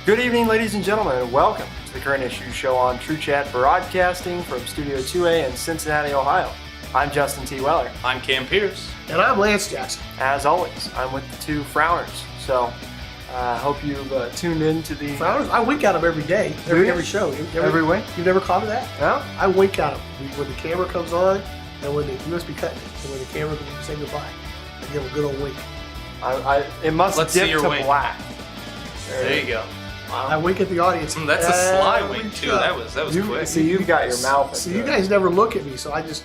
Good evening, ladies and gentlemen, and welcome to the Current Issue Show on True Chat, broadcasting from Studio 2A in Cincinnati, Ohio. I'm Justin T. Weller. I'm Cam Pierce. And I'm Lance Jackson. As always, I'm with the two Frowners. So, I hope you've tuned in to the... Frowners? I wink at them every day, every show. Every week? You've never caught that? No? I wink at them when the camera comes on and when you must be cutting it. And when the camera say goodbye, I give them a good old wink. It must Let's dip see your to wink. black. There you go. Wow. I wink at the audience. That's a sly wink too. That was quick. See, you've got your mouth. See, you guys never look at me, so I just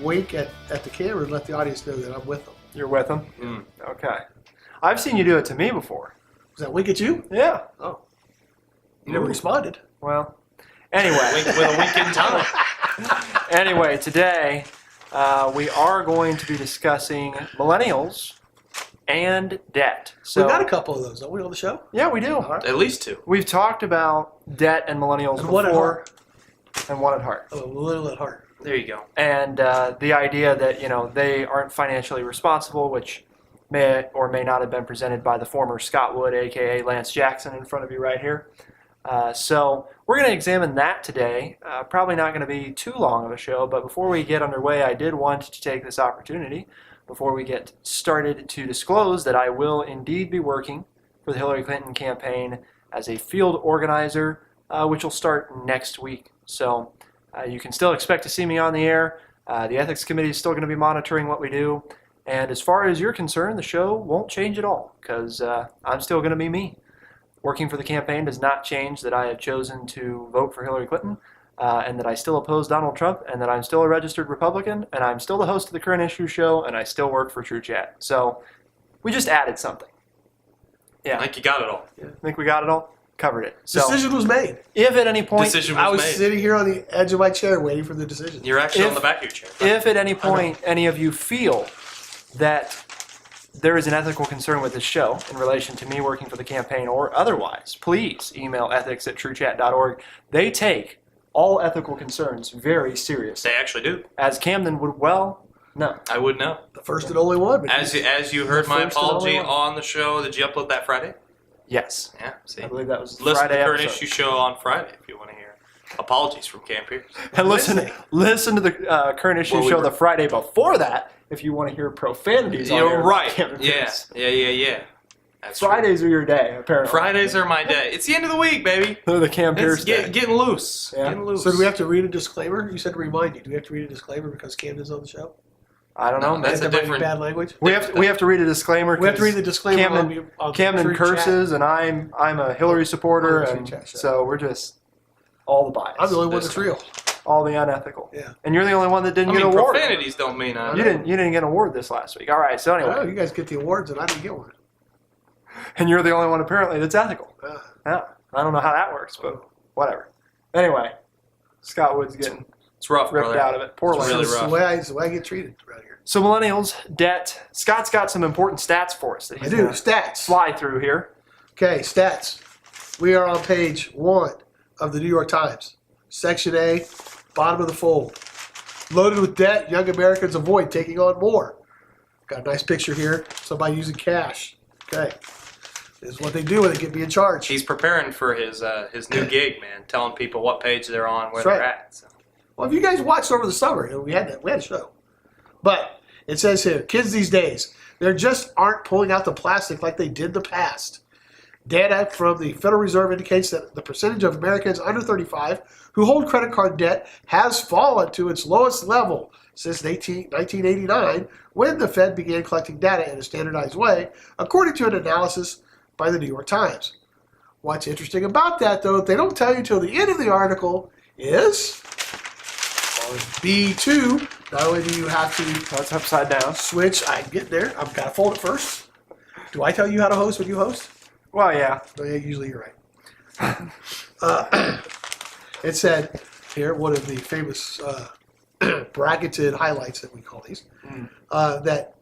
wink at the camera and let the audience know that I'm with them. You're with them? Mm. Okay. I've seen you do it to me before. Does that wink at you? Yeah. Oh. You never responded. Well, anyway. Wink with a wink in time. Anyway, today we are going to be discussing millennials and debt. So We've got a couple of those, don't we, on the show? yeah, we do. At least two. We've talked about debt and millennials And before, one at heart. and one at heart. Oh, a little at heart. There you go. And the idea that they aren't financially responsible, which may or may not have been presented by the former Scott Wood, aka Lance Jackson, in front of you right here. So we're going to examine that today. Probably not going to be too long of a show, but before we get underway, I did want to take this opportunity, before we get started, to disclose that I will indeed be working for the Hillary Clinton campaign as a field organizer, which will start next week. So you can still expect to see me on the air. The Ethics Committee is still going to be monitoring what we do. And as far as you're concerned, the show won't change at all, because I'm still going to be me. Working for the campaign does not change that I have chosen to vote for Hillary Clinton, and that I still oppose Donald Trump, and that I'm still a registered Republican, and I'm still the host of the Current Issue Show, and I still work for True Chat. So we just added something. Yeah. I think you got it all. I think we got it all. Covered it. So Decision was made. if at any point I was sitting here on the edge of my chair waiting for the decision. You're actually on the back of your chair. If at any point any of you feel that there is an ethical concern with this show in relation to me working for the campaign or otherwise, please email ethics@truechat.org. They take all ethical concerns very seriously. They actually do. As Camden would well know. I would know. The first and only one. As you heard my first and only apology one. on the show, did you upload that Friday? Yes. Yeah. See. I believe that was the Listen to Friday the Current episode. Issue Show on Friday if you want to hear apologies from Cam Pierce. And listen to the Current Issue Well, Show the Friday before that if you want to hear profanities on You're air. right. Camden Yeah. Pierce. Yeah. That's true. Fridays are your day, apparently. Fridays are my day. It's the end of the week, baby. They're the Cam Pierce It's day. getting loose. Yeah. Getting loose. So do we have to read a disclaimer? You said to remind you. Do we have to read a disclaimer because Camden's on the show? I don't know. No, that's man. a That might be different- bad language. We have to read a disclaimer. We have to 'cause read the disclaimer on Camden True curses, and I'm a Hillary supporter, On the True and Chat show. so we're just all the bias, I'm the only one that's real. all the unethical. Yeah. And you're the only one that didn't I get mean, an award. profanities don't mean You didn't get an award this last week. All right. So I know anyway, you guys get the awards and I didn't get one. and you're the only one apparently that's ethical. Uh, Yeah. I don't know how that works, but whatever. Anyway, Scott Wood's getting It's rough, ripped brother. out of it. Poor It's Lance. really it's rough. the way I get treated around here. So millennials, debt. Scott's got some important stats for us that I he's do. gonna Stats. fly through here. Okay, stats. We are on page 1 of the New York Times. Section A, bottom of the fold. Loaded with debt, young Americans avoid taking on more. Got a nice picture here. Somebody using cash. Okay. This is what they do when they get me in charge. He's preparing for his new gig, man. Telling people what page they're on, where That's right. they're at. So. Well, if you guys watched over the summer, we had a show. But it says here, kids these days, they just aren't pulling out the plastic like they did in the past. Data from the Federal Reserve indicates that the percentage of Americans under 35 who hold credit card debt has fallen to its lowest level since 1989, when the Fed began collecting data in a standardized way, according to an analysis by the New York Times. What's interesting about that, though, they don't tell you till the end of the article, is on B2, not only do you have to That's upside down. switch, I can get there, I've got to fold it first. Do I tell you how to host when you host? Well, yeah. No, yeah, usually you're right. It said here, one of the famous bracketed highlights that we call these, that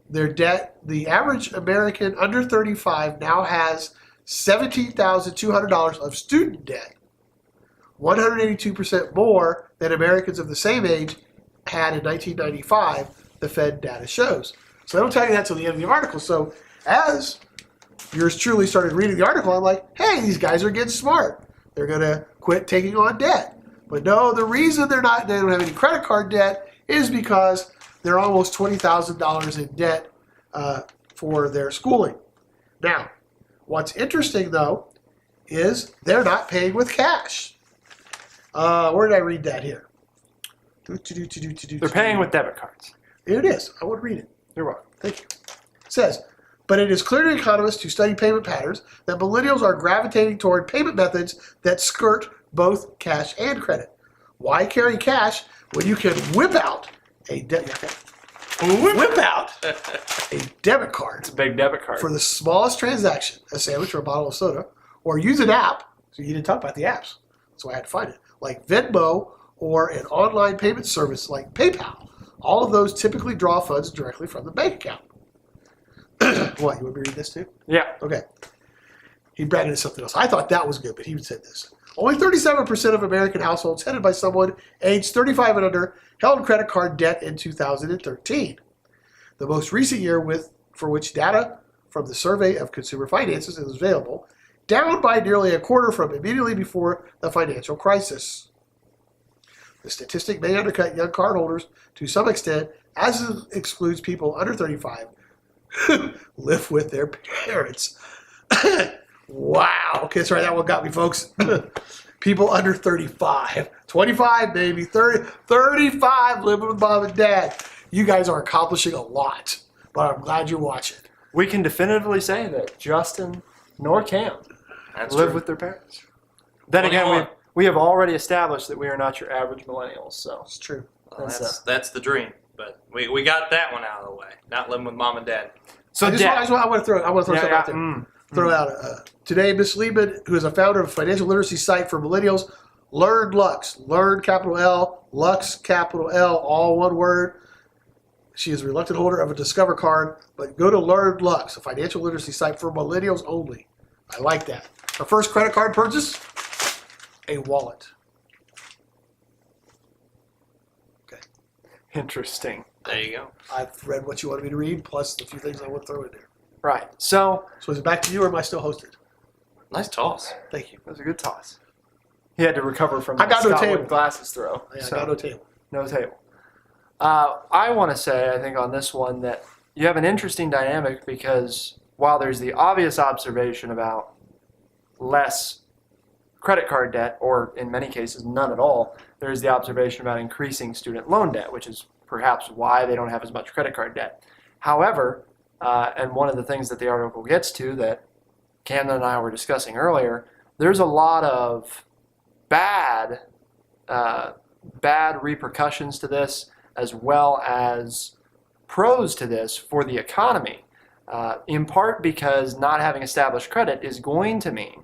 their debt, the average American under 35 now has $17,200 of student debt, 182% more than Americans of the same age had in 1995, the Fed data shows. So they don't tell you that till the end of the article. So as yours truly started reading the article, I'm like, hey, these guys are getting smart. They're going to quit taking on debt. But no, the reason they don't have any credit card debt is because they're almost $20,000 in debt for their schooling. Now, what's interesting, though, is they're not paying with cash. Where did I read that here? They're paying with debit cards. Here it is. I want to read it. You're welcome. Thank you. It says, but it is clear to economists who study payment patterns that millennials are gravitating toward payment methods that skirt both cash and credit. Why carry cash when you can whip out a debit card? It's a big debit card. For the smallest transaction, a sandwich or a bottle of soda, or use an app. So you didn't talk about the apps. That's why I had to find it. Like Venmo or an online payment service like PayPal. All of those typically draw funds directly from the bank account. What, you want me to read this too? Yeah. Okay. He branded it something else. I thought that was good, but he said this. Only 37% of American households headed by someone aged 35 and under held credit card debt in 2013. The most recent year for which data from the Survey of Consumer Finances is available, down by nearly a quarter from immediately before the financial crisis. The statistic may undercut young cardholders to some extent, as it excludes people under 35 who live with their parents. Wow. Okay, sorry, that one got me, folks. People under 35. 25, maybe. 30, 35 living with mom and dad. You guys are accomplishing a lot, but I'm glad you're watching. We can definitively say that Justin nor Cam live with their parents. Then again, we have already established that we are not your average millennials. So it's true. Well, that's the dream. But we got that one out of the way. Not living with mom and dad. So I want to throw something out there. Throw out today, Miss Lehman, who is a founder of a financial literacy site for millennials, Learn Lux. Learn capital L, Lux capital L, all one word. She is a reluctant holder of a Discover card, but go to Learn Lux, a financial literacy site for millennials only. I like that. Her first credit card purchase, a wallet. Okay. Interesting. There you go. I've read what you wanted me to read, plus the few things I want to throw in there. Right. So is it back to you, or am I still hosted? Nice toss. Thank you. That was a good toss. He had to recover from I got no table. glasses throw. Yeah, so I got no table. No table. I want to say, I think on this one, that you have an interesting dynamic because while there's the obvious observation about less credit card debt, or in many cases none at all, there's the observation about increasing student loan debt, which is perhaps why they don't have as much credit card debt. However, and one of the things that the article gets to that Camden and I were discussing earlier, there's a lot of bad repercussions to this, as well as pros to this for the economy, in part because not having established credit is going to mean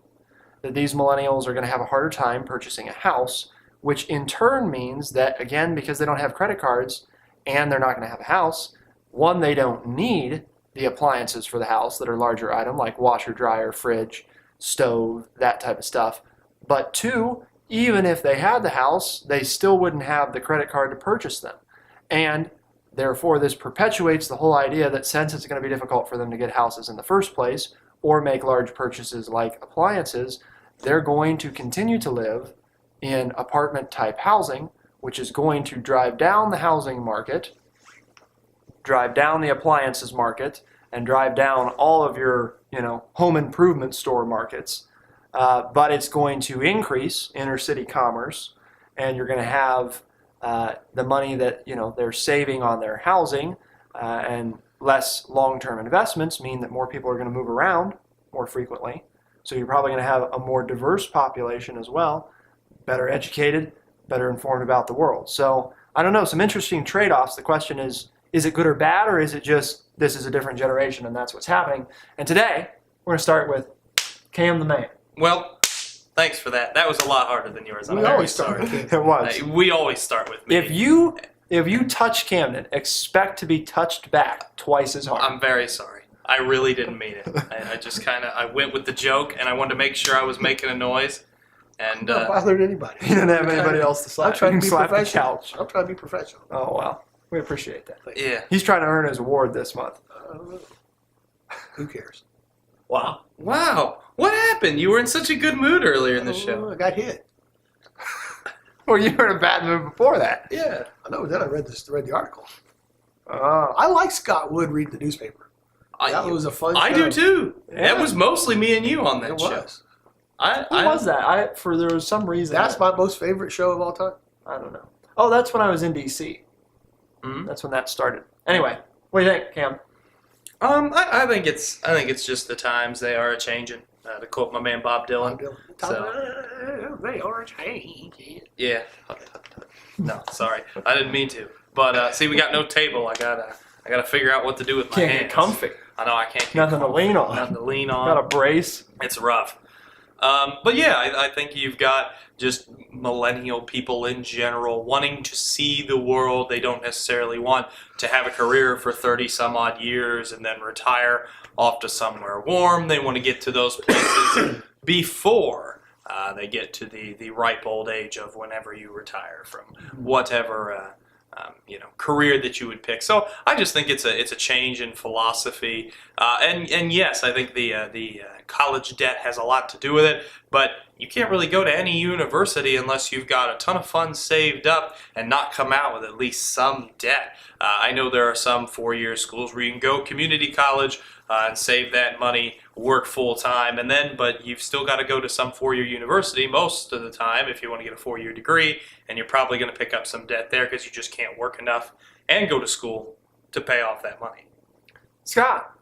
that these millennials are going to have a harder time purchasing a house, which in turn means that, again, because they don't have credit cards and they're not going to have a house, one, they don't need the appliances for the house that are larger item, like washer, dryer, fridge, stove, that type of stuff. But two, even if they had the house, they still wouldn't have the credit card to purchase them. And therefore, this perpetuates the whole idea that since it's going to be difficult for them to get houses in the first place or make large purchases like appliances, they're going to continue to live in apartment-type housing, which is going to drive down the housing market, drive down the appliances market, and drive down all of your, home improvement store markets. But it's going to increase inner city commerce, and you're going to have the money that they're saving on their housing and less long-term investments mean that more people are going to move around more frequently. So you're probably going to have a more diverse population as well, better educated, better informed about the world. So I don't know, some interesting trade-offs. The question is it good or bad, or is it just this is a different generation and that's what's happening? And today we're going to start with Cam the man. Well, thanks for that. That was a lot harder than yours. We always start with Cam. It was. We always start with me. If you touch Camden, expect to be touched back twice as hard. I'm very sorry. I really didn't mean it. I just I went with the joke, and I wanted to make sure I was making a noise. And not bothered anybody. You didn't have anybody else to slap. I'm trying to be slap professional. the couch. I'm trying to be professional. Oh, well. We appreciate that. Yeah. He's trying to earn his award this month. Who cares? Wow. Wow. What happened? You were in such a good mood earlier in the show. I got hit. Well, you were in a bad mood before that. Yeah. I know. Then I read the article. Oh. I like Scott Wood reading the newspaper. That was a fun show. I do too. Yeah. That was mostly me and you on that It show. was. Who was that? There was some reason. That's my most favorite show of all time. I don't know. Oh, that's when I was in D.C. Mhm. That's when that started. Anyway, what do you think, Cam? I think it's just the times they are a changing. To quote my man Bob Dylan. They are changing. Yeah. No, sorry, I didn't mean to. But see, we got no table. I gotta figure out what to do with my Can't hands. get comfy. I know I can't. Get Nothing to comfy. lean on. Nothing to lean on. Got a brace. It's rough. But yeah, I think you've got just millennial people in general wanting to see the world. They don't necessarily want to have a career for 30 some odd years and then retire off to somewhere warm. They want to get to those places before they get to the ripe old age of whenever you retire from whatever career that you would pick. So I just think it's a change in philosophy, and yes, I think the college debt has a lot to do with it. But you can't really go to any university unless you've got a ton of funds saved up and not come out with at least some debt. I know there are some 4-year schools where you can go community college and save that money, work full time, but you've still got to go to some 4-year university most of the time if you want to get a 4-year degree, and you're probably going to pick up some debt there because you just can't work enough and go to school to pay off that money. Scott,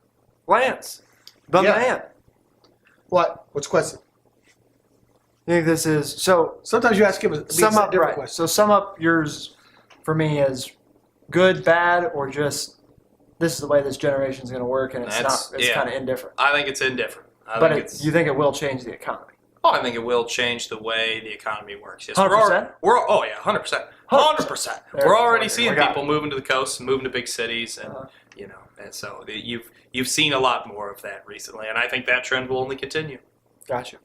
Lance, the Yeah. man. What? What's the question? You think this is so? Sometimes you ask him a Sum up, different right? question. So sum up yours for me as good, bad, or just this is the way this generation is going to work, and it's That's- not. It's yeah. kind of indifferent. I think it's indifferent. You think it will change the economy? I think it will change the way the economy works. Yes, 100%? Oh yeah, 100%. 100%. There We're it is. already Okay, seeing we got people moving to the coast, moving to big cities, and and so you've seen a lot more of that recently, and I think that trend will only continue. Gotcha.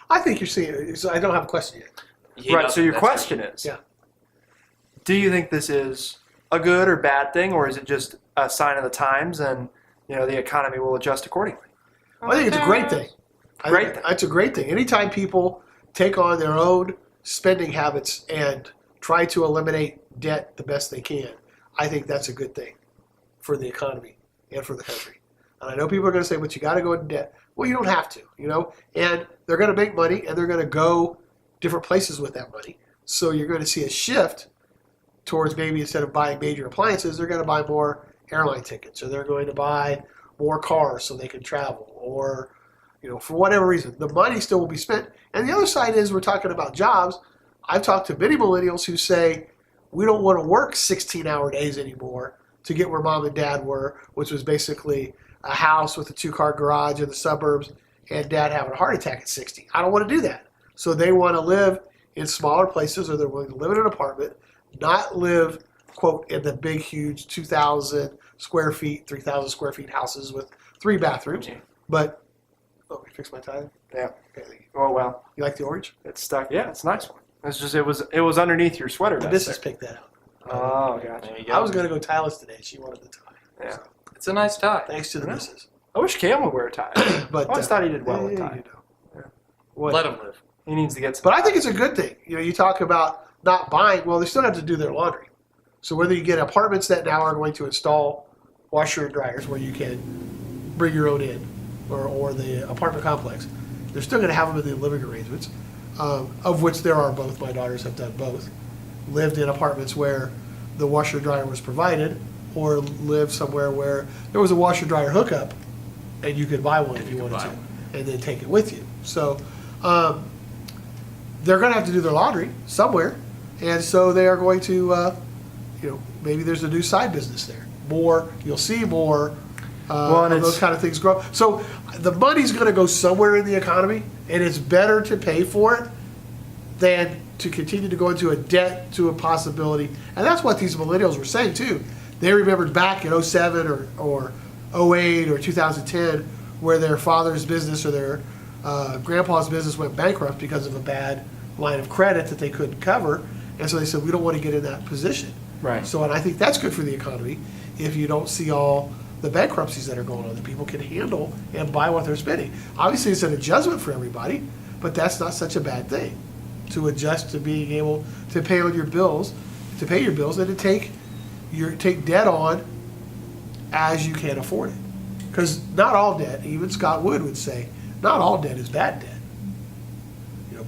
I think you're seeing. So I don't have a question yet. Right. So your That's question is, Yeah. do you think this is a good or bad thing, or is it just a sign of the times, and the economy will adjust accordingly? I think it's a great thing. Great thing. It's a great thing. Anytime people take on their own spending habits and try to eliminate debt the best they can, I think that's a good thing for the economy and for the country. And I know people are going to say, but you got to go into debt. Well, you don't have to, and they're going to make money and they're going to go different places with that money. So you're going to see a shift towards maybe instead of buying major appliances, they're going to buy more airline tickets, or they're going to buy more cars so they can travel, or for whatever reason, the money still will be spent. And the other side is we're talking about jobs. I've talked to many millennials who say we don't want to work 16-hour days anymore to get where mom and dad were, which was basically a house with a 2-car garage in the suburbs and dad having a heart attack at 60. I don't want to do that. So they want to live in smaller places, or they're willing to live in an apartment, not live, quote, in the big, huge 2,000 square feet, 3,000 square feet houses with 3 bathrooms. But, oh, you fixed my tie? Yeah. Okay. Oh well, You like the orange? it's stuck. Yeah, it's a nice one. It's just it was underneath your sweater. The vest missus there. picked that out. Oh, gotcha. There you go. I was going to go tieless today. She wanted the tie. Yeah. So, It's a nice tie. thanks to the Yeah. missus. I wish Cam would wear a tie. But, I always thought he did well with tie. What? Let them live. He needs to get some. But I think it's a good thing. You talk about not buying. Well, they still have to do their laundry. So whether you get apartments that now are going to install washer and dryers where you can bring your own in, or the apartment complex, they're still going to have them in the living arrangements, of which there are both. My daughters have done both. Lived in apartments where the washer and dryer was provided, or lived somewhere where there was a washer dryer hookup, and you could buy one if you wanted to, and then take it with you. So they're going to have to do their laundry somewhere, and so they are going to, maybe there's a new side business there. You'll see more of those kind of things grow. So the money's going to go somewhere in the economy, and it's better to pay for it than to continue to go into a debt to a possibility. And that's what these millennials were saying too. They remembered back in 07 or 08 or 2010 where their father's business or their grandpa's business went bankrupt because of a bad line of credit that they couldn't cover. And so they said, we don't want to get in that position. Right. So, and I think that's good for the economy if you don't see all the bankruptcies that are going on, that people can handle and buy what they're spending. Obviously, it's an adjustment for everybody, but that's not such a bad thing, to adjust to being able to pay on your bills, and to take debt on as you can afford it. Because not all debt, even Scott Wood would say, not all debt is bad debt.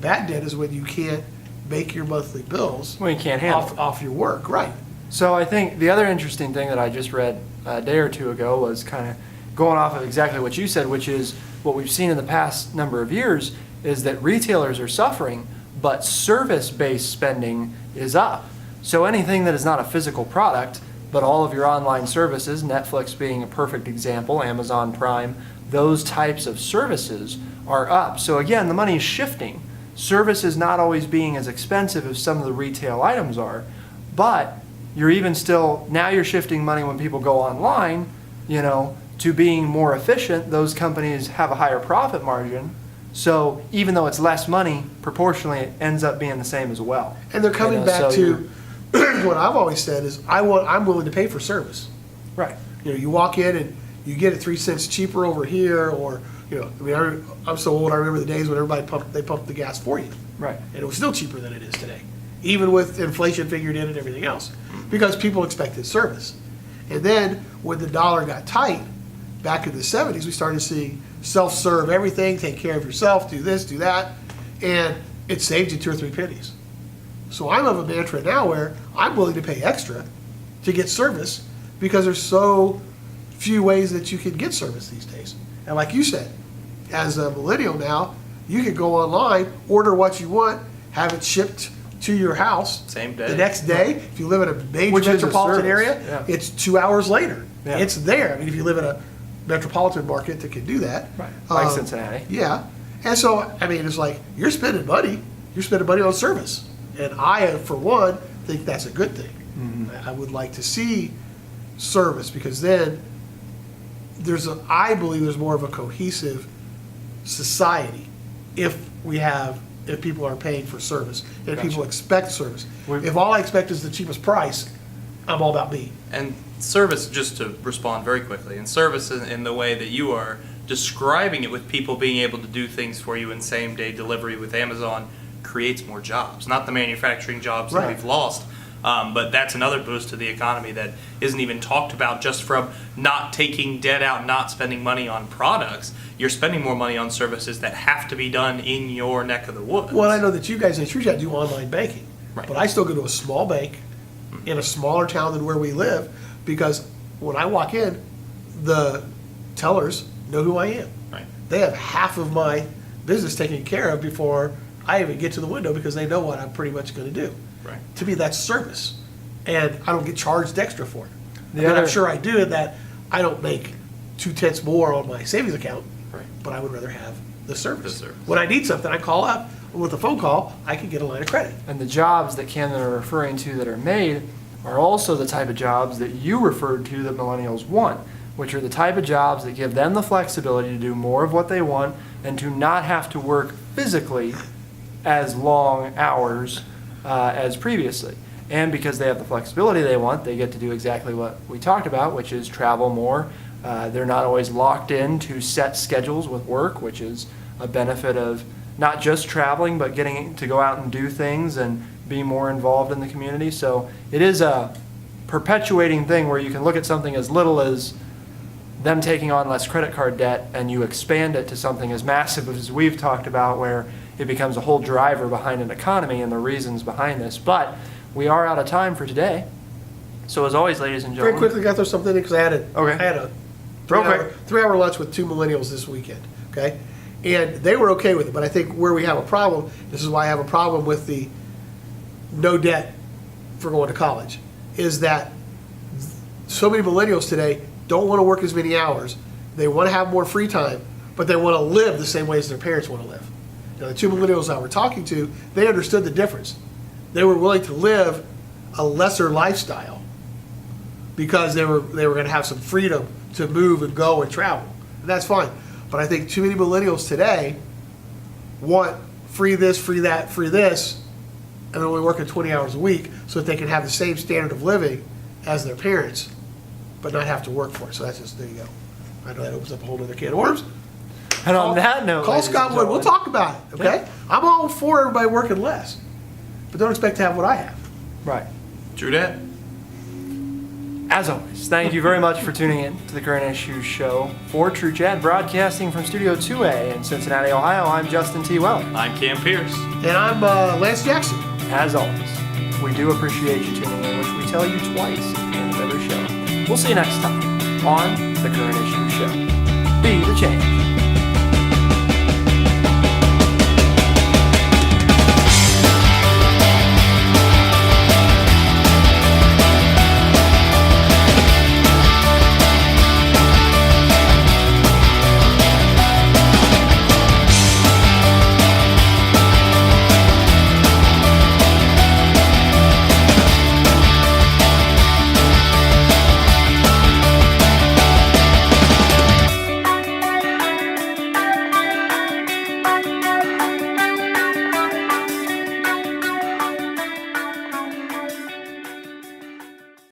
Bad debt is when you can't make your monthly bills Well, you can't handle it. off your work, right? So I think the other interesting thing that I just read a day or two ago was kind of going off of exactly what you said, which is what we've seen in the past number of years is that retailers are suffering, but service-based spending is up. So anything that is not a physical product, but all of your online services, Netflix being a perfect example, Amazon Prime, those types of services are up. So again, the money is shifting. Service is not always being as expensive as some of the retail items are, but you're even still, now you're shifting money when people go online, to being more efficient. Those companies have a higher profit margin. So even though it's less money, proportionally it ends up being the same as well. And they're coming back to what I've always said is I'm willing to pay for service. Right. You walk in and you get it 3 cents cheaper over here, or I'm so old. I remember the days when everybody pumped the gas for you, Right. and it was still cheaper than it is today, even with inflation figured in and everything else, because people expected service. And then when the dollar got tight, back in the 70s, we started seeing self-serve everything, take care of yourself, do this, do that, and it saved you 2 or 3 pennies. So I'm of a mantra now where I'm willing to pay extra to get service, because there's so few ways that you can get service these days. And like you said, as a millennial now, you can go online, order what you want, have it shipped to your house Same day. the next day. If you live in a major Which is a metropolitan service, area, yeah. it's 2 hours later. Yeah. It's there. I mean, if you live in a metropolitan market that can do that. Right. Like Cincinnati. Yeah. And so, I mean, it's like you're spending money. You're spending money on service. And I, for one, think that's a good thing. Mm-hmm. I would like to see service, because then I believe there's more of a cohesive society if people are paying for service, and Gotcha. people expect service. We- If all I expect is the cheapest price, I'm all about me. And service, just to respond very quickly, and service in the way that you are describing it, with people being able to do things for you in same-day delivery with Amazon, creates more jobs. Not the manufacturing jobs that Right. we've lost, but that's another boost to the economy that isn't even talked about, just from not taking debt out, not spending money on products. You're spending more money on services that have to be done in your neck of the woods. Well, I know that you guys in TrueChat do online banking, Right. but I still go to a small bank in a smaller town than where we live, because when I walk in, the tellers know who I am. Right. They have half of my business taken care of before I even get to the window, because they know what I'm pretty much going to do. Right. To me, that's service, and I don't get charged extra for it. The I'm other- sure I do, in that I don't make 2/10 more on my savings account, Right. but I would rather have the service. The service. When I need something, I call up. With a phone call, I can get a line of credit. And the jobs that Camden are referring to that are made are also the type of jobs that you referred to that millennials want, which are the type of jobs that give them the flexibility to do more of what they want and to not have to work physically as long hours as previously. And because they have the flexibility they want, they get to do exactly what we talked about, which is travel more. They're not always locked in to set schedules with work, which is a benefit of not just traveling, but getting to go out and do things and be more involved in the community. So it is a perpetuating thing where you can look at something as little as them taking on less credit card debt, and you expand it to something as massive as we've talked about, where it becomes a whole driver behind an economy and the reasons behind this. But we are out of time for today. So as always, ladies and Very gentlemen. quickly, got throw something in, because I had Okay. a Real 3-hour lunch with 2 millennials this weekend. Okay, and they were okay with it. But I think where we have a problem, this is why I have a problem with the no debt for going to college, is that so many millennials today don't want to work as many hours. They want to have more free time, but they want to live the same way as their parents want to live. Now, the 2 millennials I were talking to, they understood the difference. They were willing to live a lesser lifestyle because they were going to have some freedom to move and go and travel. And that's fine. But I think too many millennials today want free this, free that, free this, and they're only working 20 hours a week so that they can have the same standard of living as their parents. but not have to work for it. So that's just, there you go. I know that opens up a whole other can of worms. And on that note, Call ladies and Scott Wood. We'll gentlemen- talk about it, okay? I'm all for everybody working less, but don't expect to have what I have. Right. True that. As always, thank you very much for tuning in to the Current Issues Show for True Chat, broadcasting from Studio 2A in Cincinnati, Ohio. I'm Justin T. Welling. I'm Cam Pierce. And I'm Lance Jackson. As always, we do appreciate you tuning in, which we tell you twice at the end of every show. We'll see you next time on the Current Issues Show. Be the change.